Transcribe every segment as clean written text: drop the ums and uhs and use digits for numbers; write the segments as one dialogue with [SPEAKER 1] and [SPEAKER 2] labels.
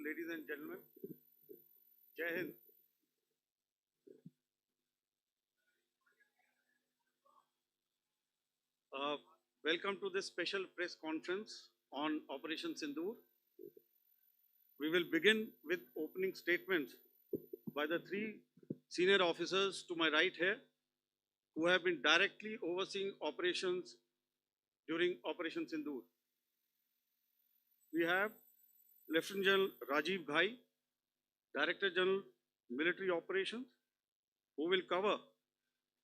[SPEAKER 1] ladies and gentlemen. Jai Hind. Welcome to this special press conference on Operation Sindoor. We will begin with opening statements by the three senior officers to my right here, who have been directly overseeing operations during Operation Sindoor. We have Lieutenant General Rajiv Ghai, Director General Military Operations, who will cover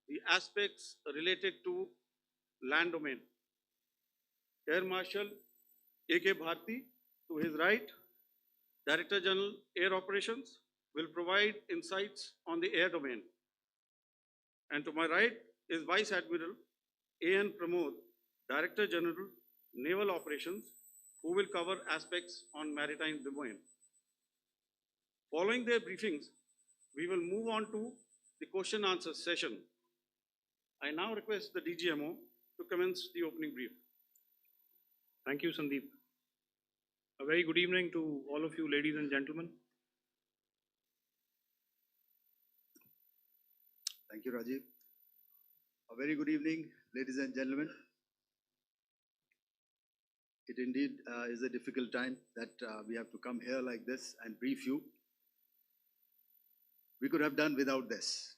[SPEAKER 1] the aspects related to land domain. Air Marshal A.K. Bharti, to his right, Director General Air Operations, will provide insights on the air domain. And to my right is Vice Admiral A.N. Pramod, Director General Naval Operations, who will cover aspects on maritime domain. Following their briefings, we will move on to the question answer session. I now request the DGMO to commence the opening brief.
[SPEAKER 2] Thank you, Sandeep. A very good evening to all of you, ladies and gentlemen.
[SPEAKER 3] Thank you, Rajiv. A very good evening, ladies and gentlemen. It indeed is a difficult time that we have to come here like this and brief you. We could have done without this,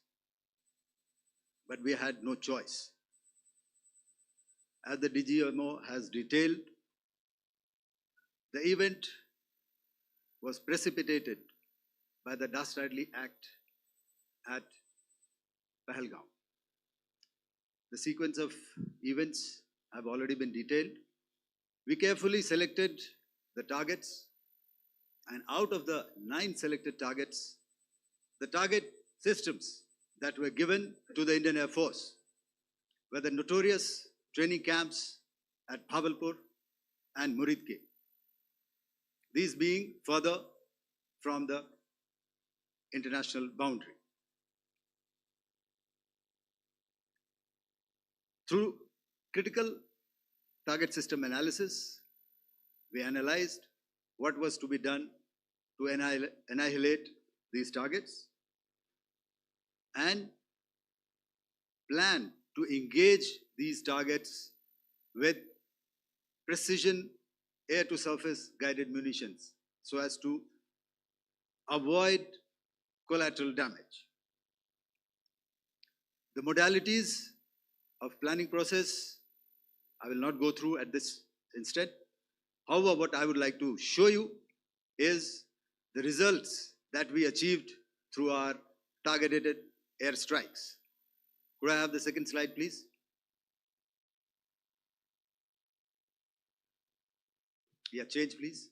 [SPEAKER 3] but we had no choice. As the DGMO has detailed, the event was precipitated by the dastardly act at Pahalgaon. The sequence of events have already been detailed. We carefully selected the targets, and out of the 9 selected targets, the target systems that were given to the Indian Air Force were the notorious training camps at Bhavalpur and Muridke, these being further from the international boundary. Through critical target system analysis, we analyzed what was to be done to annihilate these targets and plan to engage these targets with precision air-to-surface guided munitions so as to avoid collateral damage. The modalities of planning process I will not go through at this instant. However, what I would like to show you is the results that we achieved through our targeted airstrikes. Could I have the second slide, please? Yeah, change, please.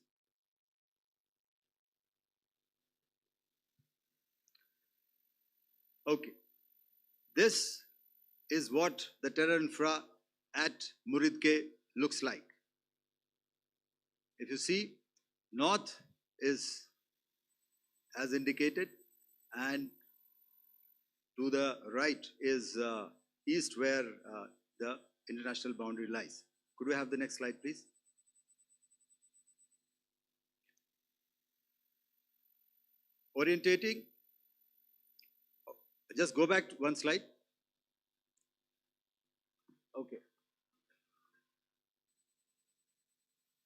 [SPEAKER 3] Okay. This is what the terror infra at Muridke looks like. If you see, north is as indicated, and to the right is east, where the international boundary lies. Could we have the next slide, please? Orientating. Just go back to one slide. Okay.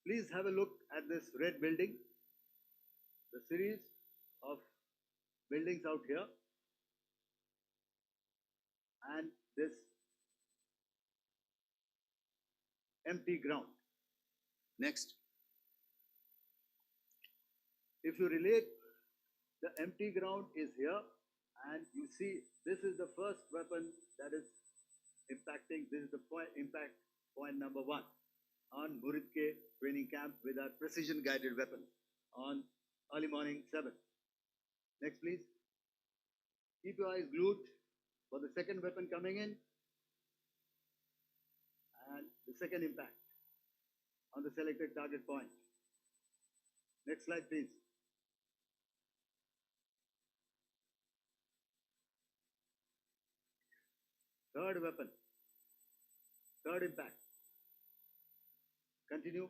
[SPEAKER 3] Please have a look at this red building, the series of buildings out here, and this empty ground. Next. If you relate, the empty ground is here, and you see this is the first weapon that is impacting. This is the impact point number 1 on Muridke training camp with our precision guided weapon on early morning 7. Next, please. Keep your eyes glued for the second weapon coming in and the second impact on the selected target point. Next slide, please. Third weapon, third impact. Continue.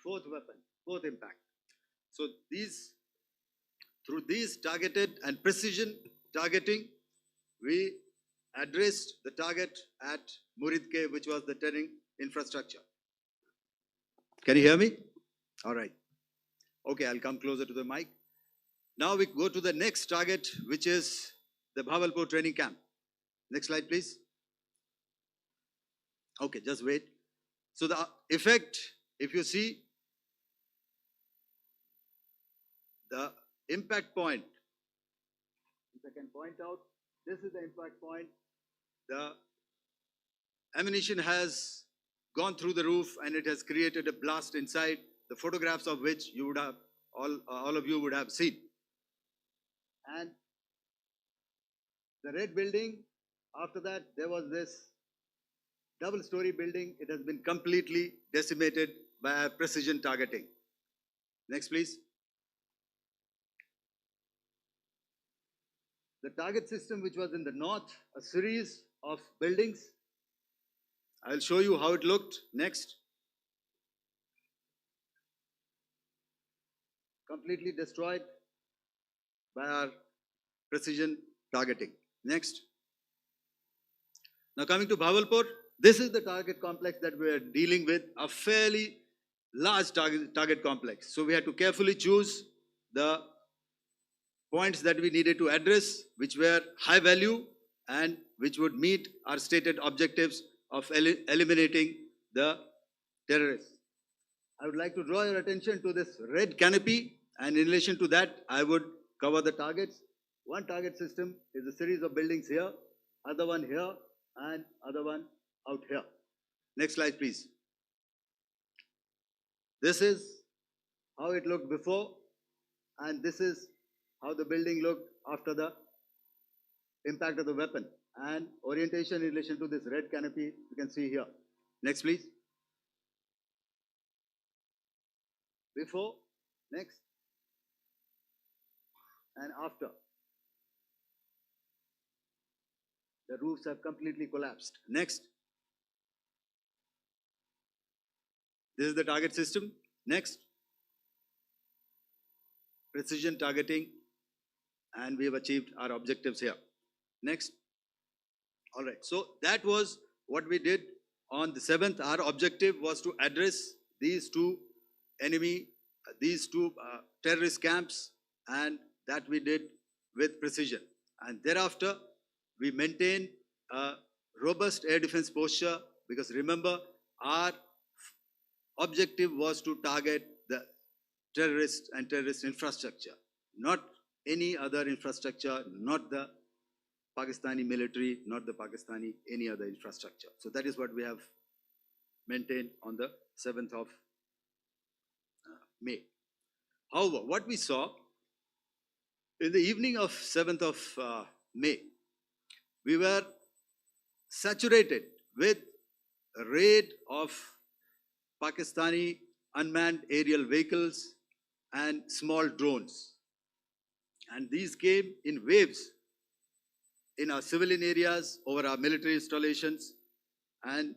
[SPEAKER 3] fourth weapon, fourth impact. So through these targeted and precision targeting, we addressed the target at Muridke, which was the turning infrastructure. Can you hear me? All right. Okay, I'll come closer to the mic. Now we go to the next target, which is the Bhavalpur training camp. Next slide, please. Okay, just wait. So the effect, if you see, the impact point, if I can point out, this is the impact point. The ammunition has gone through the roof and it has created a blast inside, the photographs of which you would have, all of you would have seen. And the red building, after that, there was this double-story building. It has been completely decimated by precision targeting. Next, please. The target system, which was in the north, a series of buildings. I'll show you how it looked. Next. Completely destroyed by our precision targeting. Next. Now coming to Bhavalpur, this is the target complex that we are dealing with, a fairly large target complex. So we had to carefully choose the points that we needed to address, which were high value and which would meet our stated objectives of eliminating the terrorists. I would like to draw your attention to this red canopy, and in relation to that, I would cover the targets. One target system is a series of buildings here, other one here, and other one out here. Next slide, please. This is how it looked before, and this is how the building looked after the impact of the weapon. And orientation in relation to this red canopy, you can see here. Next, please. Before, next, and after. The roofs have completely collapsed. Next. This is the target system. Next. Precision targeting, and we have achieved our objectives here. Next. All right. So that was what we did on the 7th. Our objective was to address these two terrorist camps, and that we did with precision. And thereafter, we maintained a robust air defense posture, because remember, our objective was to target the terrorist and terrorist infrastructure, not any other infrastructure, not the Pakistani military, not the Pakistani any other infrastructure. So that is what we have maintained on the 7th of May. However, what we saw in the evening of 7th of May, we were saturated with a raid of Pakistani unmanned aerial vehicles and small drones. And these came in waves in our civilian areas, over our military installations, and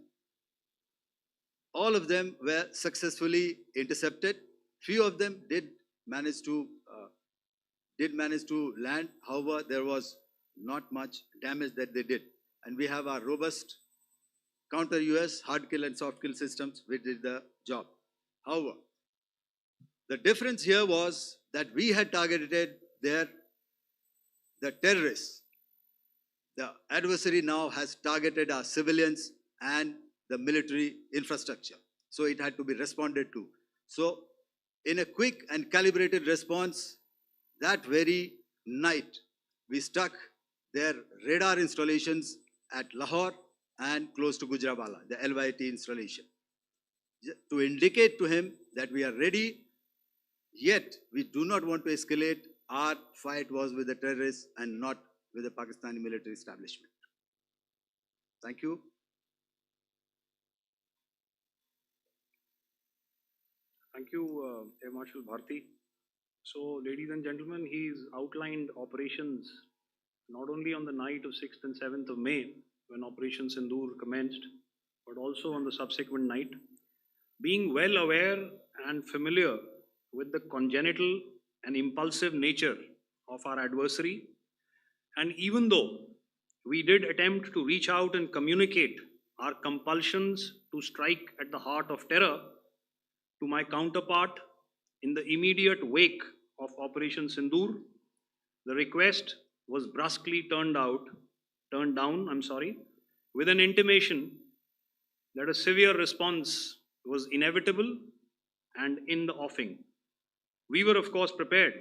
[SPEAKER 3] all of them were successfully intercepted. Few of them did manage to land. However, there was not much damage that they did. And we have our robust counter-US hard kill and soft kill systems which did the job. However, the difference here was that we had targeted the terrorists. The adversary now has targeted our civilians and the military infrastructure. So it had to be responded to. So in a quick and calibrated response, that very night, we struck their radar installations at Lahore and close to Gujranwala, the LYT installation, to indicate to him that we are ready, yet we do not want to escalate. Our fight was with the terrorists and not with the Pakistani military establishment. Thank you.
[SPEAKER 2] Thank you, Air Marshal Bharti. So, ladies and gentlemen, he's outlined operations not only on the night of 6th and 7th of May, when Operation Sindoor commenced, but also on the subsequent night. Being well aware and familiar with the congenital and impulsive nature of our adversary. And even though we did attempt to reach out and communicate our compulsions to strike at the heart of terror to my counterpart in the immediate wake of Operation Sindoor, the request was brusquely turned down, with an intimation that a severe response was inevitable and in the offing. We were, of course, prepared.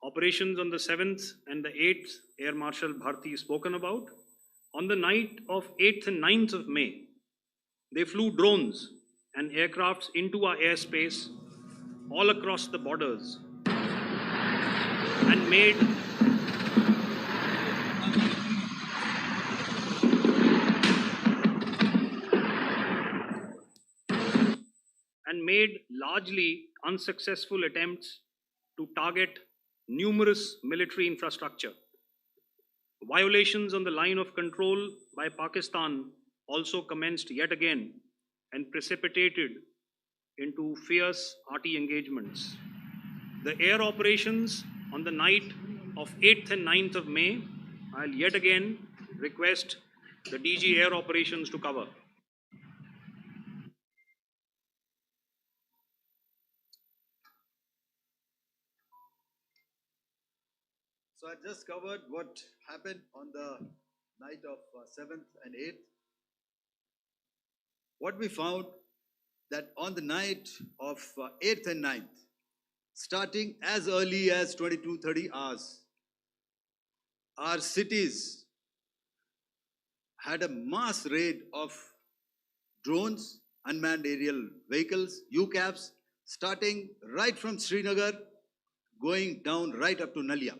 [SPEAKER 2] Operations on the 7th and the 8th, Air Marshal Bharti spoken about. On the night of 8th and 9th of May, they flew drones and aircrafts into our airspace all across the borders and made largely unsuccessful attempts to target numerous military infrastructure. Violations on the line of control by Pakistan also commenced yet again and precipitated into fierce arty engagements. The air operations on the night of 8th and 9th of May, I'll yet again request the DG Air Operations to cover.
[SPEAKER 3] So I just covered what happened on the night of 7th and 8th. What we found that on the night of 8th and 9th, starting as early as 22:30 hours, our cities had a mass raid of drones, unmanned aerial vehicles, UCAVs, starting right from Srinagar, going down right up to Nalia.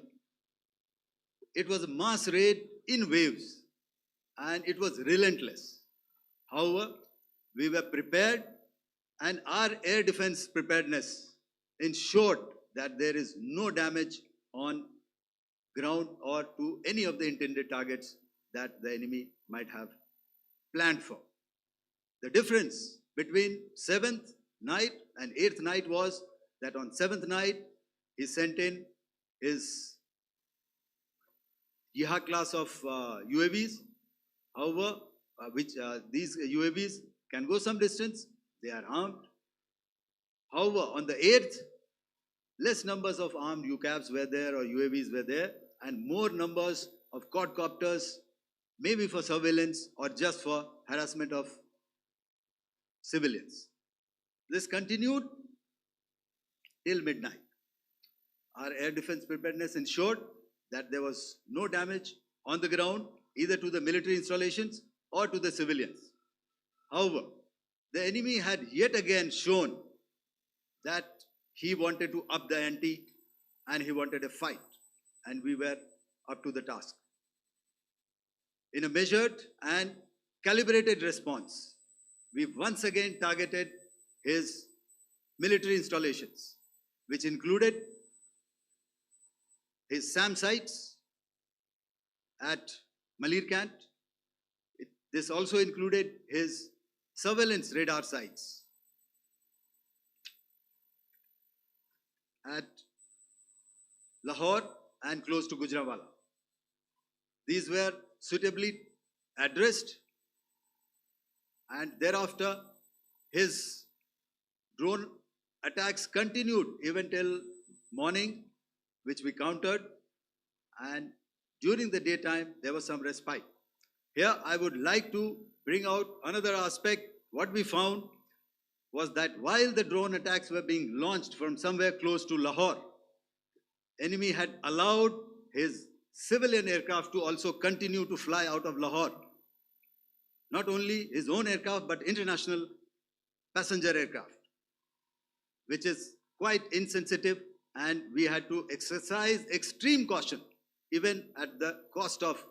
[SPEAKER 3] It was a mass raid in waves and it was relentless. However, we were prepared and our air defense preparedness ensured that there is no damage on ground or to any of the intended targets that the enemy might have planned for. The difference between 7th night and 8th night was that on 7th night, he sent in his Yeha class of UAVs. However, these UAVs can go some distance, they are armed. However, on the 8th, less numbers of armed UCAVs were there or UAVs were there, and more numbers of quadcopters, maybe for surveillance or just for harassment of civilians. This continued till midnight. Our air defense preparedness ensured that there was no damage on the ground, either to the military installations or to the civilians. However, the enemy had yet again shown that he wanted to up the ante and he wanted a fight, and we were up to the task. In a measured and calibrated response, we once again targeted his military installations, which included his SAM sites at Malirkant. This also included his surveillance radar sites at Lahore and close to Gujranwala. These were suitably addressed, and thereafter his drone attacks continued even till morning, which we countered, and during the daytime there was some respite. Here I would like to bring out another aspect. What we found was that while the drone attacks were being launched from somewhere close to Lahore, enemy had allowed his civilian aircraft to also continue to fly out of Lahore. Not only his own aircraft, but international passenger aircraft, which is quite insensitive, and we had to exercise extreme caution, even at the cost of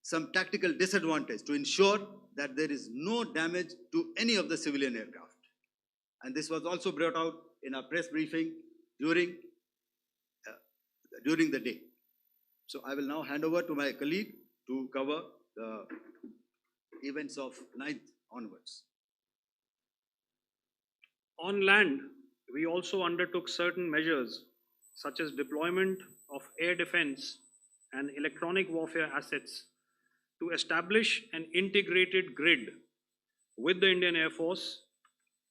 [SPEAKER 3] some tactical disadvantage, to ensure that there is no damage to any of the civilian aircraft. And this was also brought out in our press briefing during the day. So I will now hand over to my colleague to cover the events of 9th onwards.
[SPEAKER 2] On land, we also undertook certain measures such as deployment of air defense and electronic warfare assets to establish an integrated grid with the Indian Air Force.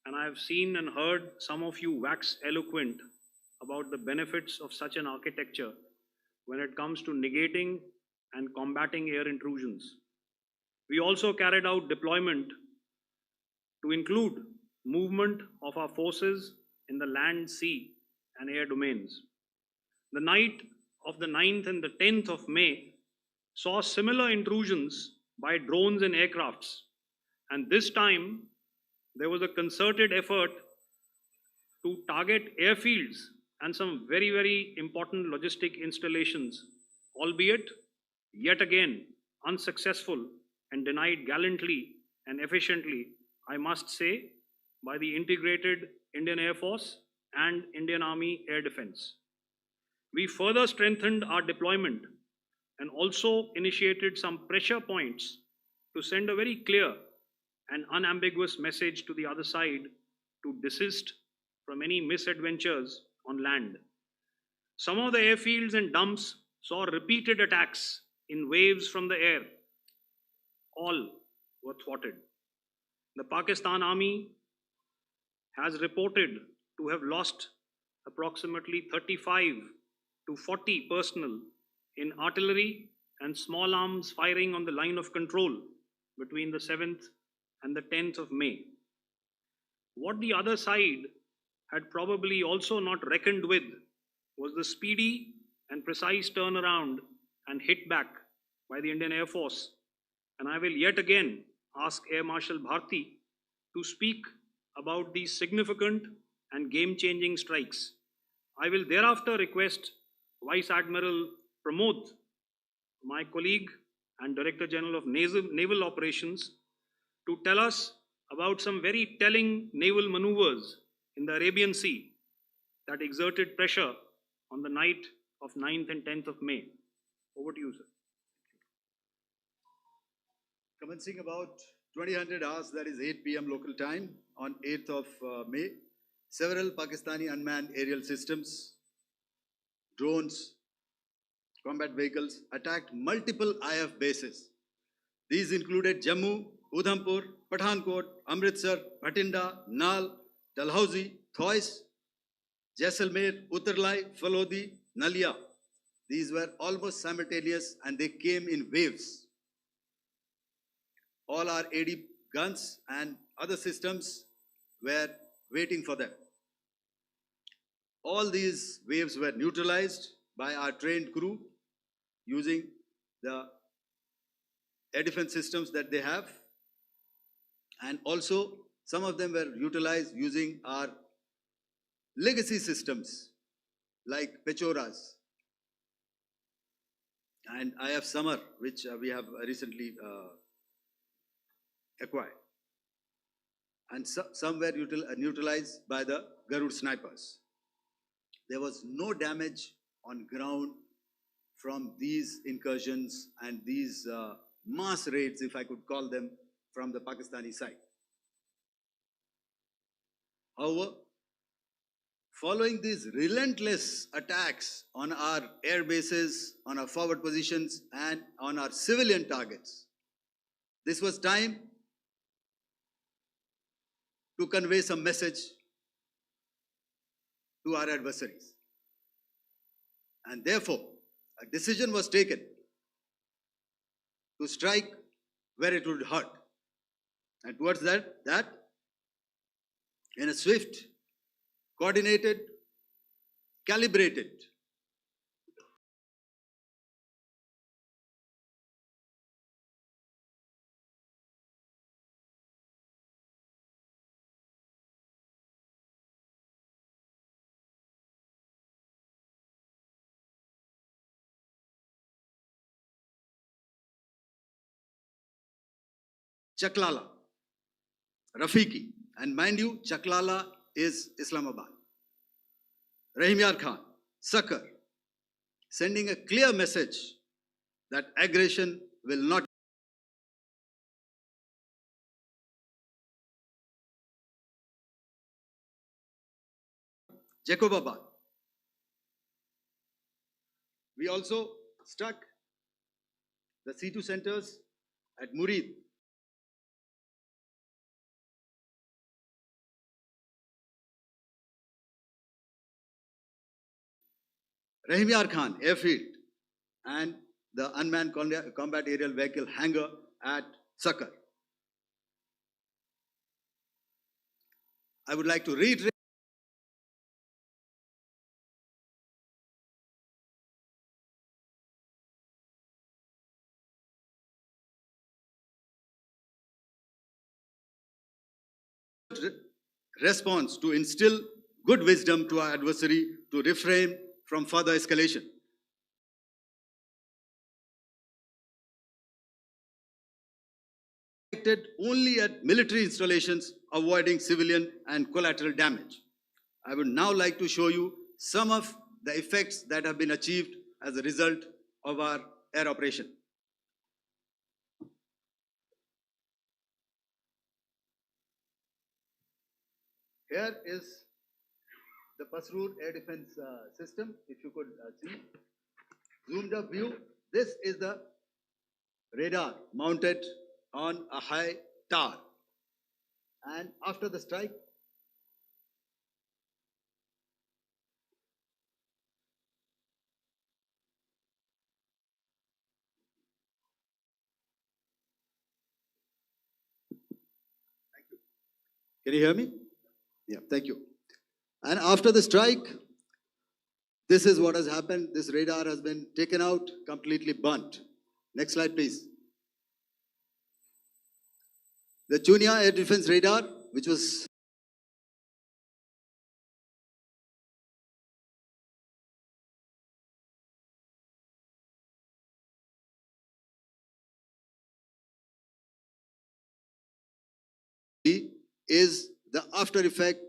[SPEAKER 2] And I have seen and heard some of you wax eloquent about the benefits of such an architecture when it comes to negating and combating air intrusions. We also carried out deployment to include movement of our forces in the land, sea, and air domains. The night of the 9th and the 10th of May saw similar intrusions by drones and aircrafts. And this time, there was a concerted effort to target airfields and some very, very important logistic installations, albeit yet again unsuccessful and denied gallantly and efficiently, I must say, by the integrated Indian Air Force and Indian Army Air Defense. We further strengthened our deployment and also initiated some pressure points to send a very clear and unambiguous message to the other side to desist from any misadventures on land. Some of the airfields and dumps saw repeated attacks in waves from the air. All were thwarted. The Pakistan Army has reported to have lost approximately 35 to 40 personnel in artillery and small arms firing on the line of control between the 7th and the 10th of May. What the other side had probably also not reckoned with was the speedy and precise turnaround and hit back by the Indian Air Force. And I will yet again ask Air Marshal Bharti to speak about these significant and game-changing strikes. I will thereafter request Vice Admiral Pramod, my colleague and Director General of Naval Operations, to tell us about some very telling naval maneuvers in the Arabian Sea that exerted pressure on the night of 9th and 10th of May. Over to you, sir.
[SPEAKER 3] Commencing about 2000 hours, that is 8 p.m. local time, on 8th of May, several Pakistani unmanned aerial systems, drones, combat vehicles attacked multiple IF bases. These included Jammu, Udhampur, Pathankot, Amritsar, Bhatinda, Nal, Dalhousie, Thois, Jaisalmer, Uttarlai, Falodi, Nalia. These were almost simultaneous and they came in waves. All our AD guns and other systems were waiting for them. All these waves were neutralized by our trained crew using the air defense systems that they have. And also, some of them were utilized using our legacy systems like Pechoras and IF Summer, which we have recently acquired. And some were neutralized by the Garud snipers. There was no damage on ground from these incursions and these mass raids, if I could call them, from the Pakistani side. However, following these relentless attacks on our air bases, on our forward positions, and on our civilian targets, this was time to convey some message to our adversaries. And therefore, a decision was taken to strike where it would hurt. And towards that in a swift, coordinated, calibrated, Chaklala, Rafiki, and mind you, Chaklala is Islamabad. Rahim Yar Khan, Sakar, sending a clear message that aggression will not Jacobabad. We also struck the C2 centers at Murid, Rahimyar Khan airfield, and the unmanned combat aerial vehicle hangar at Sakar. I would like to reiterate response to instill good wisdom to our adversary to refrain from further escalation. Only at military installations, avoiding civilian and collateral damage. I would now like to show you some of the effects that have been achieved as a result of our air operation. Here is the Pasroor air defense system. If you could see, zoomed up view. This is the radar mounted on a high tower. And after the strike, can you hear me? Yeah, thank you. And after the strike, this is what has happened. This radar has been taken out, completely burnt. Next slide, please. The Chunia air defense radar, which was is the after effect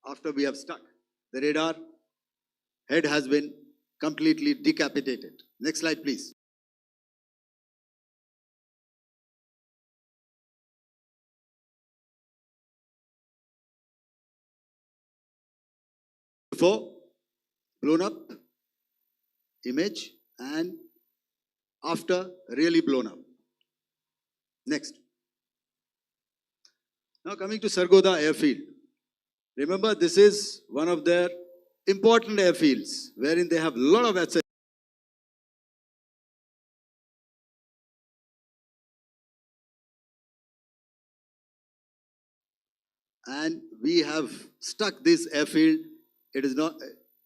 [SPEAKER 3] after we have stuck. The radar head has been completely decapitated. Next slide, please. Before, blown up image, and after, really blown up. Next. Now coming to Sargodha airfield. Remember, this is one of their important airfields wherein they have a lot of assets. And we have stuck this airfield. It is not,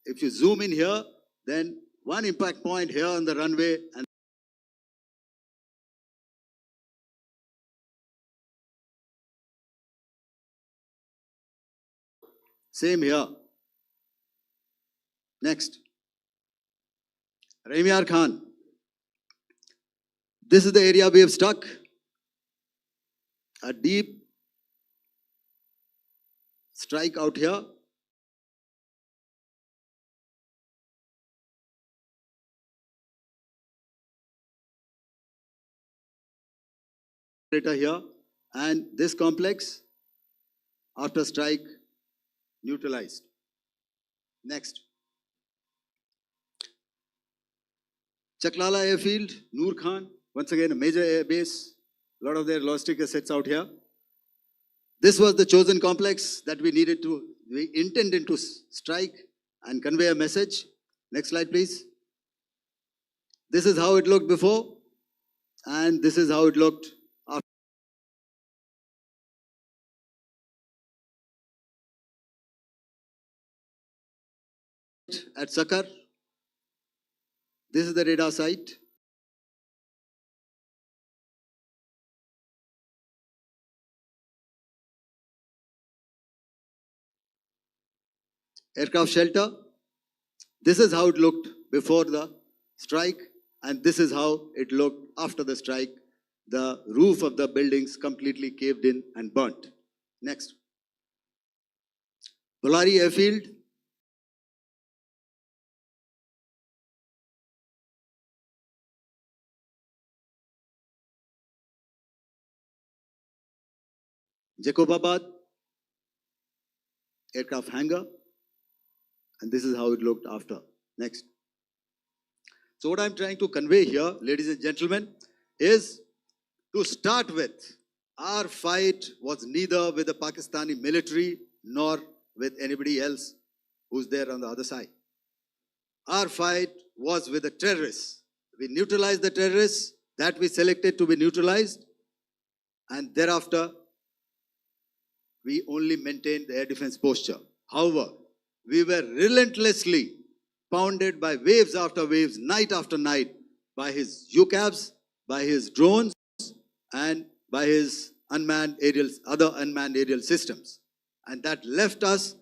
[SPEAKER 3] if you zoom in here, then one impact point here on the runway, and same here. Next. Rahimyar Khan. This is the area we have stuck. A deep strike out here. Here, and this complex after strike neutralized. Next. Chaklala airfield, Noor Khan, once again a major air base, a lot of their logistic assets out here. This was the chosen complex that we intended to strike and convey a message. Next slide, please. This is how it looked before, and this is how it looked after. At Sakar, this is the radar site. Aircraft shelter. This is how it looked before the strike, and this is how it looked after the strike. The roof of the buildings completely caved in and burnt. Next. Bolari airfield. Jacobabad aircraft hangar, And this is how it looked after. Next. So what I'm trying to convey here, ladies and gentlemen, is to start with, our fight was neither with the Pakistani military nor with anybody else who's there on the other side. Our fight was with the terrorists. We neutralized the terrorists that we selected to be neutralized, and thereafter, we only maintained the air defense posture. However, we were relentlessly pounded by waves after waves, night after night, by his UCAVs, by his drones, and by his other unmanned aerial systems. And that left us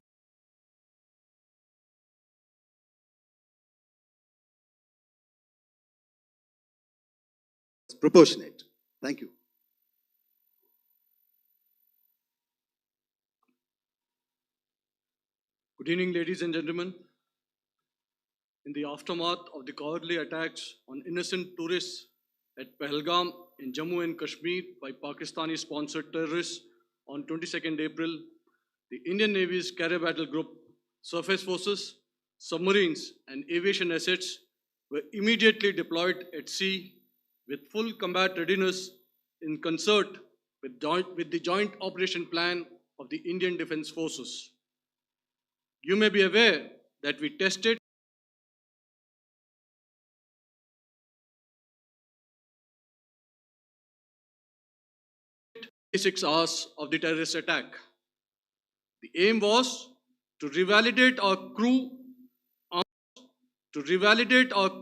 [SPEAKER 3] proportionate. Thank you.
[SPEAKER 4] Good evening, ladies and gentlemen. In the aftermath of the cowardly attacks on innocent tourists at Pahalgam in Jammu and Kashmir by Pakistani-sponsored terrorists on 22nd April, the Indian Navy's Carrier Battle Group, surface forces, submarines, and aviation assets were immediately deployed at sea with full combat readiness in concert with the Joint Operation Plan of the Indian Defence Forces. You may be aware that we tested 6 hours of the terrorist attack. The aim was to revalidate our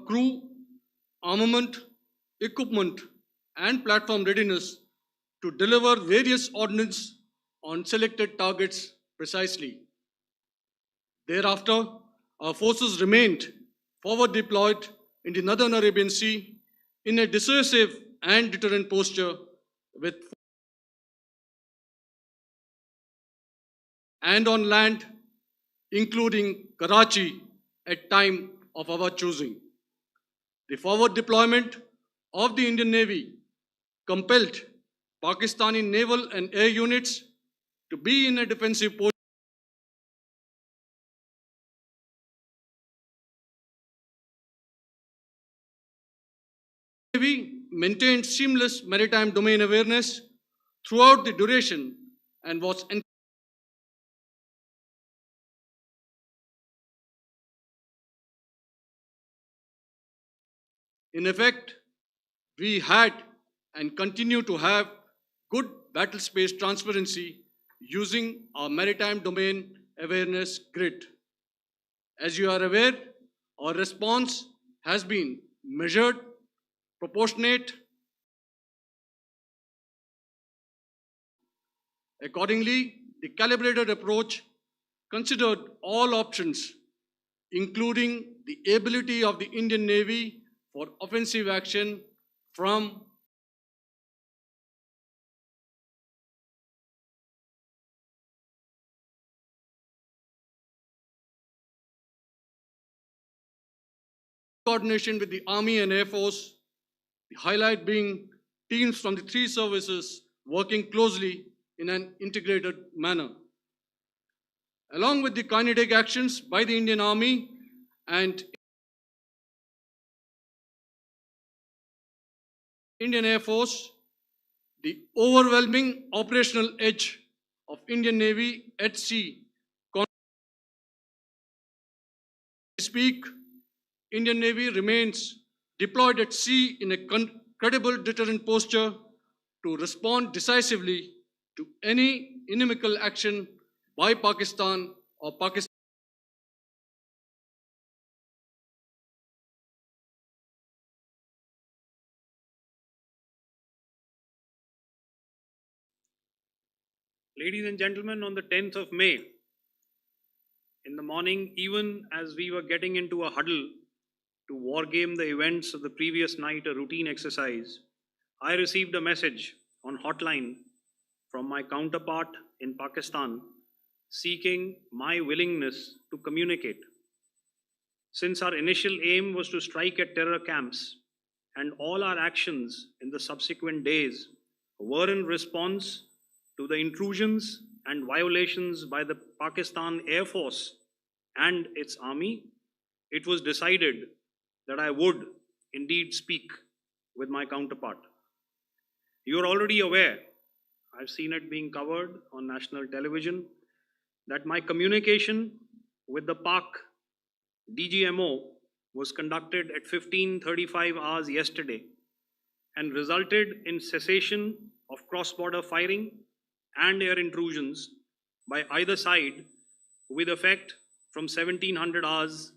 [SPEAKER 4] crew, armament, equipment, and platform readiness to deliver various ordnance on selected targets precisely. Thereafter, our forces remained forward deployed in the Northern Arabian Sea in a dissuasive and deterrent posture with and on land, including Karachi at time of our choosing. The forward deployment of the Indian Navy compelled Pakistani naval and air units to be in a defensive posture. The Navy maintained seamless maritime domain awareness throughout the duration and was in effect, we had and continue to have good battle space transparency using our maritime domain awareness grid. As you are aware, our response has been measured, proportionate. Accordingly, the calibrated approach considered all options, including the ability of the Indian Navy for offensive action from coordination with the Army and Air Force, the highlight being teams from the 3 services working closely in an integrated manner. Along with the kinetic actions by the Indian Army and Indian Air Force, the overwhelming operational edge of Indian Navy at sea. Speak, Indian Navy remains deployed at sea in a credible deterrent posture to respond decisively to any inimical action by Pakistan or Pakistan.
[SPEAKER 2] Ladies and gentlemen, on the 10th of May, in the morning, even as we were getting into a huddle to wargame the events of the previous night, a routine exercise, I received a message on hotline from my counterpart in Pakistan seeking my willingness to communicate. Since our initial aim was to strike at terror camps, and all our actions in the subsequent days were in response to the intrusions and violations by the Pakistan Air Force and its army, it was decided that I would indeed speak with my counterpart. You are already aware, I've seen it being covered on national television, that my communication with the Pak DGMO was conducted at 15:35 hours yesterday and resulted in cessation of cross-border firing and air intrusions by either side with effect from 1700 hours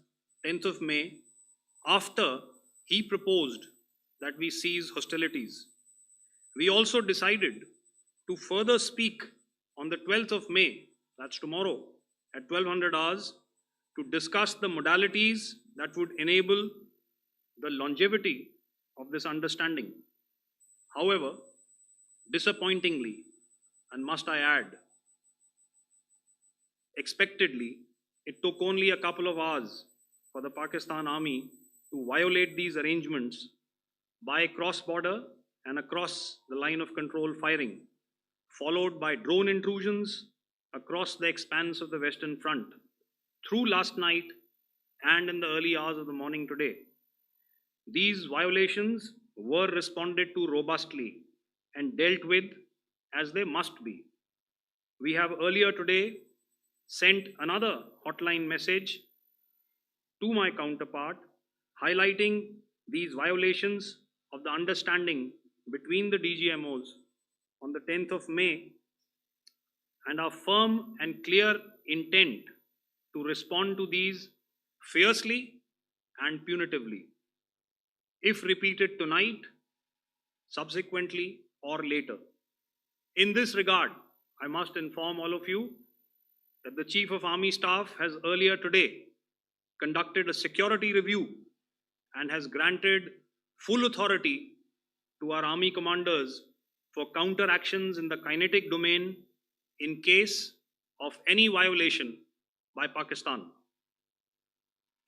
[SPEAKER 2] 10th of May, after he proposed that we cease hostilities. We also decided to further speak on the 12th of May, that's tomorrow, at 1200 hours, to discuss the modalities that would enable the longevity of this understanding. However, disappointingly, and must I add, expectedly, it took only a couple of hours for the Pakistan Army to violate these arrangements by cross-border and across the line of control firing, followed by drone intrusions across the expanse of the Western Front through last night and in the early hours of the morning today. These violations were responded to robustly and dealt with as they must be. We have earlier today sent another hotline message to my counterpart highlighting these violations of the understanding between the DGMOs on the 10th of May and our firm and clear intent to respond to these fiercely and punitively, if repeated tonight, subsequently, or later. In this regard, I must inform all of you that the Chief of Army Staff has earlier today conducted a security review and has granted full authority to our Army commanders for counter-actions in the kinetic domain in case of any violation by Pakistan.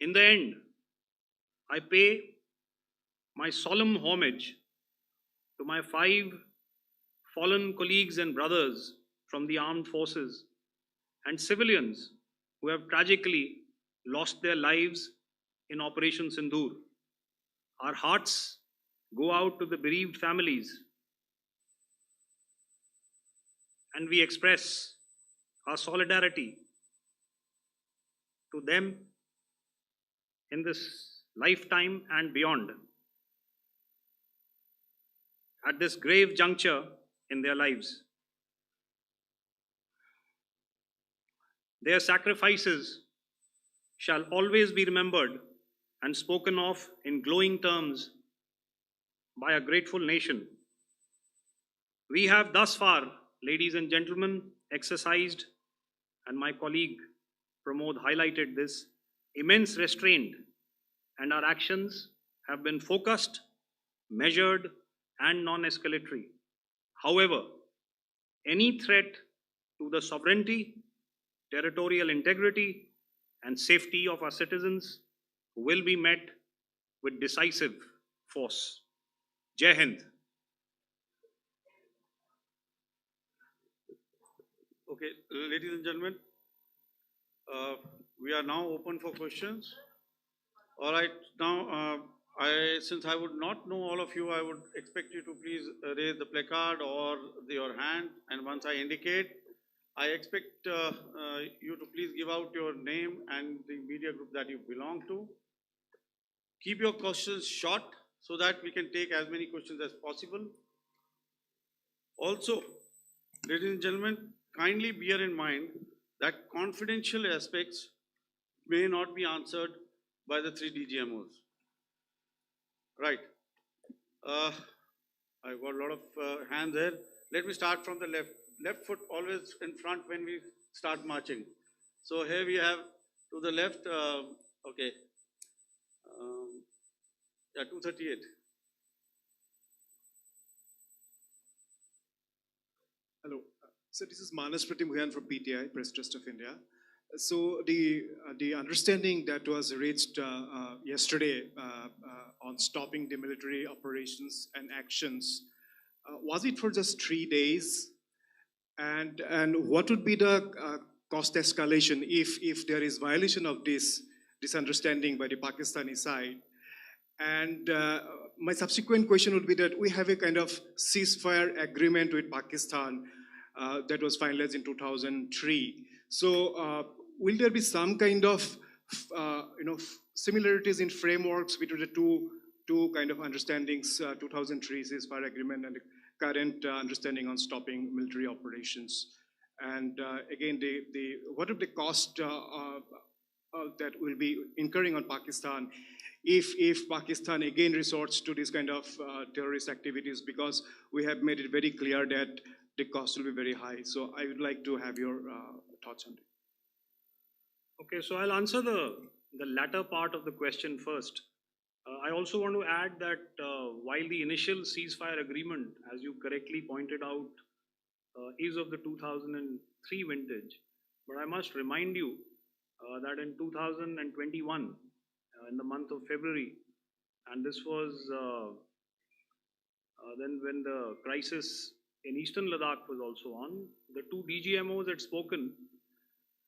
[SPEAKER 2] In the end, I pay my solemn homage to my 5 fallen colleagues and brothers from the armed forces and civilians who have tragically lost their lives in Operation Sindoor. Our hearts go out to the bereaved families, and we express our solidarity to them in this lifetime and beyond, at this grave juncture in their lives. Their sacrifices shall always be remembered and spoken of in glowing terms by a grateful nation. We have thus far, ladies and gentlemen, exercised, and my colleague Pramod highlighted this, immense restraint, and our actions have been focused, measured, and non-escalatory. However, any threat to the sovereignty, territorial integrity, and safety of our citizens will be met with decisive force. Jai Hind.
[SPEAKER 1] Okay, ladies and gentlemen, we are now open for questions. All right, now since I would not know all of you, I would expect you to please raise the placard or your hand, and once I indicate, I expect you to please give out your name and the media group that you belong to. Keep your questions short so that we can take as many questions as possible. Also, ladies and gentlemen, kindly bear in mind that confidential aspects may not be answered by the 3 DGMOs. Right. I've got a lot of hands there. Let me start from the left. Left foot always in front when we start marching. So here we have to the left, okay. Yeah, 238.
[SPEAKER 5] Hello. So this is Manas Pratimhuyan from PTI, Press Trust of India. So the understanding that was reached yesterday on stopping the military operations and actions, was it for just 3 days? And what would be the cost escalation if there is violation of this understanding by the Pakistani side. And my subsequent question would be that we have a kind of ceasefire agreement with Pakistan that was finalized in 2003. So will there be some kind of similarities in frameworks between the two kind of understandings, 2003 ceasefire agreement and the current understanding on stopping military operations? And again, what are the cost that will be incurring on Pakistan if Pakistan again resorts to this kind of terrorist activities, because we have made it very clear that the cost will be very high. So I would like to have your thoughts on it.
[SPEAKER 2] Okay, so I'll answer the latter part of the question first. I also want to add that while the initial ceasefire agreement, as you correctly pointed out, is of the 2003 vintage, but I must remind you that in 2021, in the month of February, and this was then when the crisis in eastern Ladakh was also on, the two DGMOs had spoken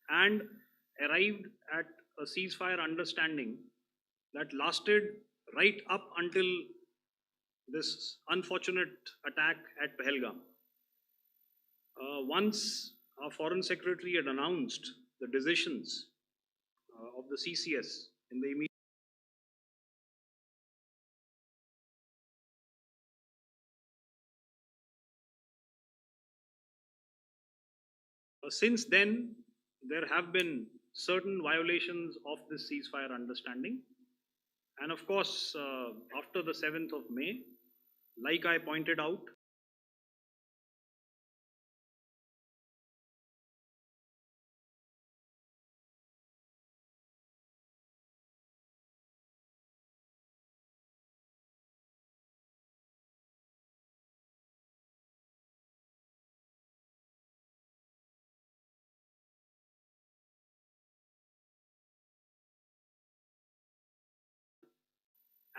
[SPEAKER 2] and arrived at a ceasefire understanding that lasted right up until this unfortunate attack at Pahalgam. Once our Foreign Secretary had announced the decisions of the CCS in the immediate since then, there have been certain violations of this ceasefire understanding. And of course, after the 7th of May, like I pointed out,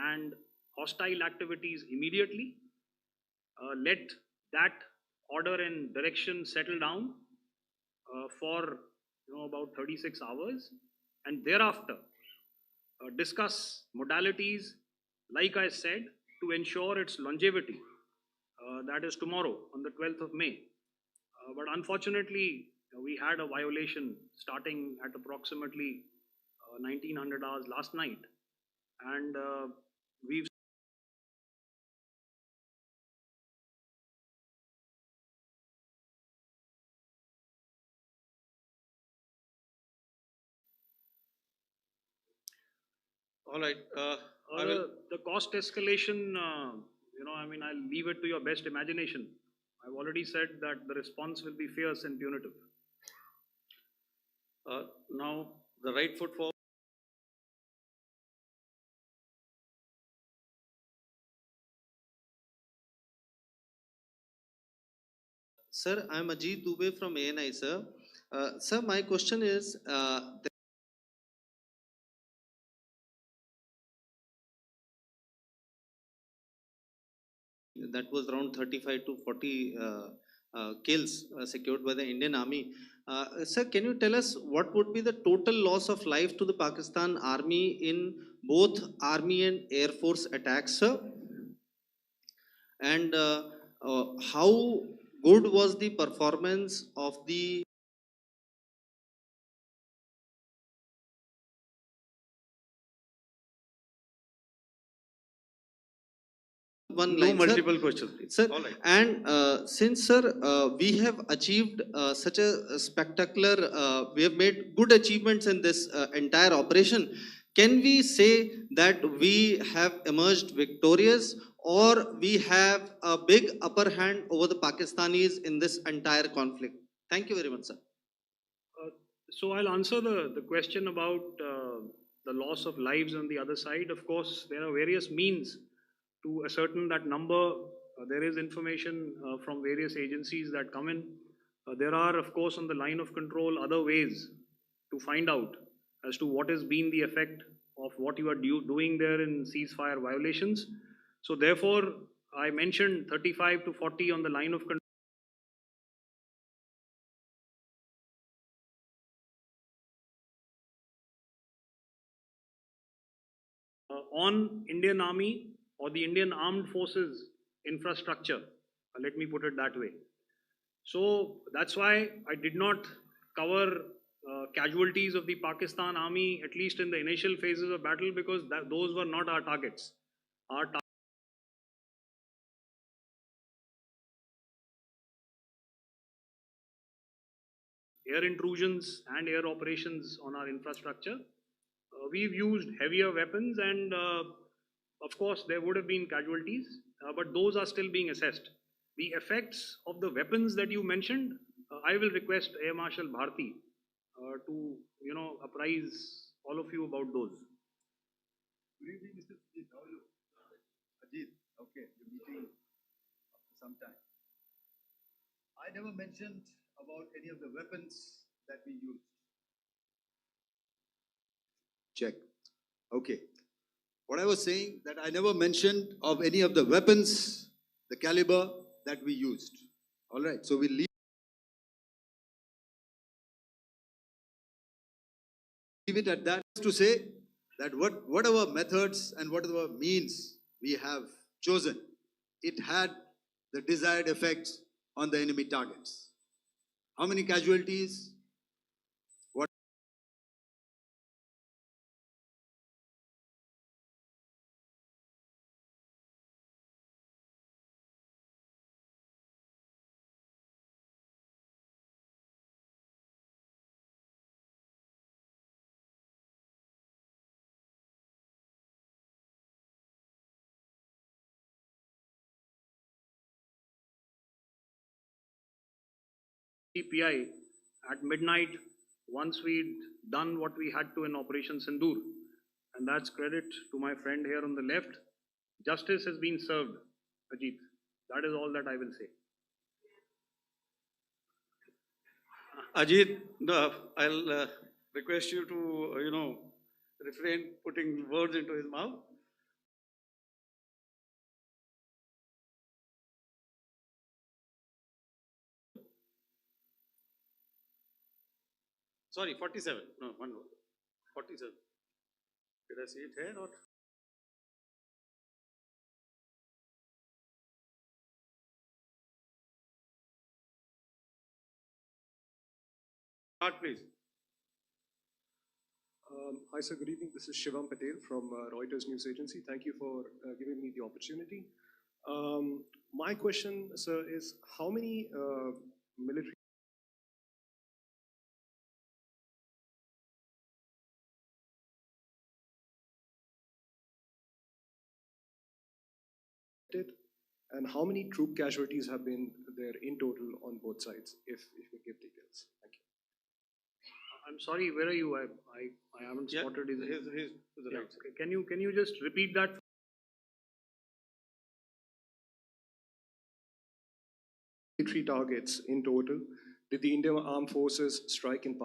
[SPEAKER 2] and hostile activities immediately, let that order and direction settle down for about 36 hours, and thereafter discuss modalities, like I said, to ensure its longevity. That is tomorrow on the 12th of May. But unfortunately, we had a violation starting at approximately 1900 hours last night, and we've
[SPEAKER 1] All right.
[SPEAKER 2] the cost escalation, I'll leave it to your best imagination. I've already said that the response will be fierce and punitive.
[SPEAKER 1] Now, the right foot forward.
[SPEAKER 6] Sir, I'm Ajit Dubey from ANI, sir. Sir, my question is, that was around 35 to 40 kills secured by the Indian Army. Sir, can you tell us what would be the total loss of life to the Pakistan Army in both Army and Air Force attacks, sir? And how good was the performance of the one
[SPEAKER 1] No
[SPEAKER 6] line,
[SPEAKER 1] multiple questions, please.
[SPEAKER 6] sir?
[SPEAKER 1] All right.
[SPEAKER 6] And since, sir, we have achieved such a spectacular, we have made good achievements in this entire operation, can we say that we have emerged victorious, or we have a big upper hand over the Pakistanis in this entire conflict? Thank you very much, sir.
[SPEAKER 2] So I'll answer the question about the loss of lives on the other side. Of course, there are various means to ascertain that number. There is information from various agencies that come in. There are, of course, on the line of control, other ways to find out as to what has been the effect of what you are doing there in ceasefire violations. So therefore, I mentioned 35 to 40 on the line of control. on Indian Army or the Indian Armed Forces infrastructure. Let me put it that way. So that's why I did not cover casualties of the Pakistan Army, at least in the initial phases of battle, because those were not our targets. Our air intrusions and air operations on our infrastructure. We've used heavier weapons, and of course, there would have been casualties, but those are still being assessed. The effects of the weapons that you mentioned, I will request Air Marshal Bharti to apprise all of you about those.
[SPEAKER 3] Good evening, Mr. Ajit. How are you? Ajit, okay, you're meeting after some time. I never mentioned about any of the weapons that we used. Check. Okay. What I was saying, that I never mentioned of any of the weapons, the caliber that we used. All right, so we'll leave it at that, to say that whatever methods and whatever means we have chosen, it had the desired effects on the enemy targets. How many casualties? What?
[SPEAKER 2] PI at midnight once we'd done what we had to in Operation Sindoor. And that's credit to my friend here on the left. Justice has been served, Ajit. That is all that I will say.
[SPEAKER 1] Ajit, I'll request you to, refrain putting words into his mouth. Sorry, 47. No, one more. 47. Did I see it here or? Start, please.
[SPEAKER 5] Hi, sir. Good evening. This is Shivam Patel from Reuters News Agency. Thank you for giving me the opportunity. My question, sir, is how many military and how many troop casualties have been there in total on both sides, if you give details? Thank you.
[SPEAKER 2] I'm sorry, where are you? I haven't spotted his.
[SPEAKER 1] His to the
[SPEAKER 2] Yeah.
[SPEAKER 1] right.
[SPEAKER 2] Can you just repeat that?
[SPEAKER 5] Military targets in total did the Indian Armed Forces strike in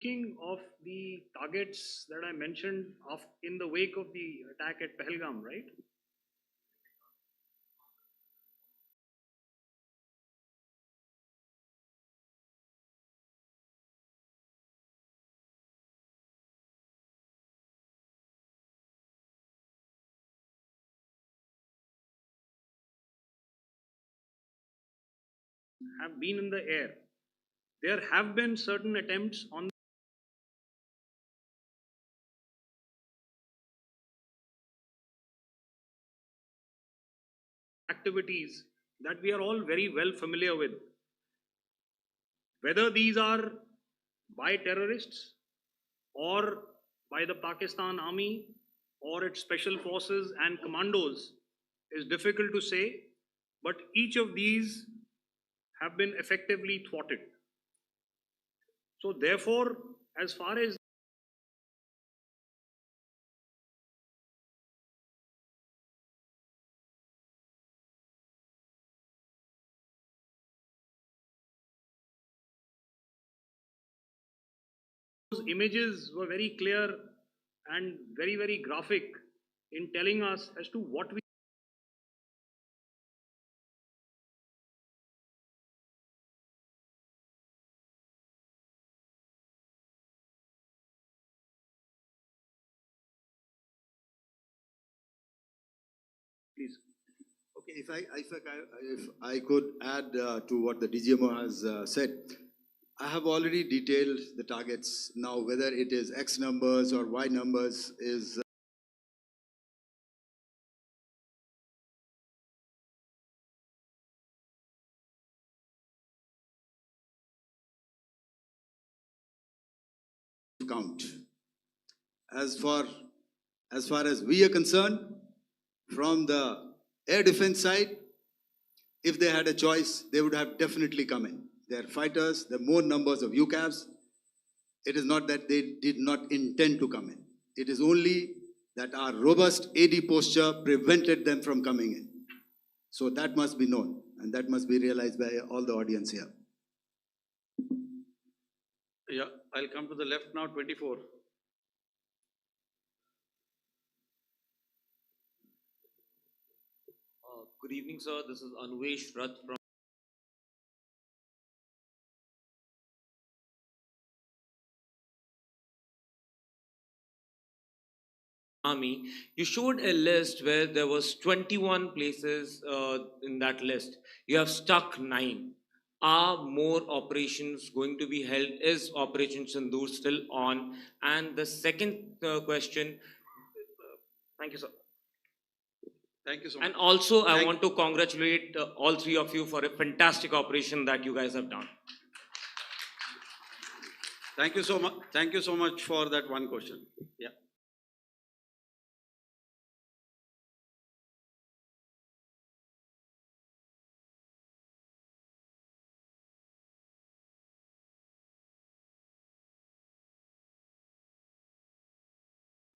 [SPEAKER 2] Speaking of the targets that I mentioned in the wake of the attack at Pahalgam, right? Have been in the air. There have been certain attempts on activities that we are all very well familiar with. Whether these are by terrorists or by the Pakistan Army or its special forces and commandos is difficult to say, but each of these have been effectively thwarted. So therefore, as far as those images were very clear and very, very graphic in telling us as to what we Please.
[SPEAKER 3] Okay, if I could add to what the DGMO has said, I have already detailed the targets. Now, whether it is X numbers or Y numbers is count. As far as we are concerned, from the air defense side, if they had a choice, they would have definitely come in. They're fighters, there are more numbers of UCAVs. It is not that they did not intend to come in. It is only that our robust AD posture prevented them from coming in. So that must be known, and that must be realized by all the audience here.
[SPEAKER 1] Yeah, I'll come to the left now, 24.
[SPEAKER 7] Good evening, sir. This is Anvesh Rath from Army. You showed a list where there was 21 places in that list. You have stuck 9. Are more operations going to be held? Is Operation Sindoor still on? And the second question, thank you, sir.
[SPEAKER 1] Thank you so much.
[SPEAKER 7] And also, I want to congratulate all 3 of you for a fantastic operation that you guys have done.
[SPEAKER 1] Thank you so much. Thank you so much for that one question. Yeah.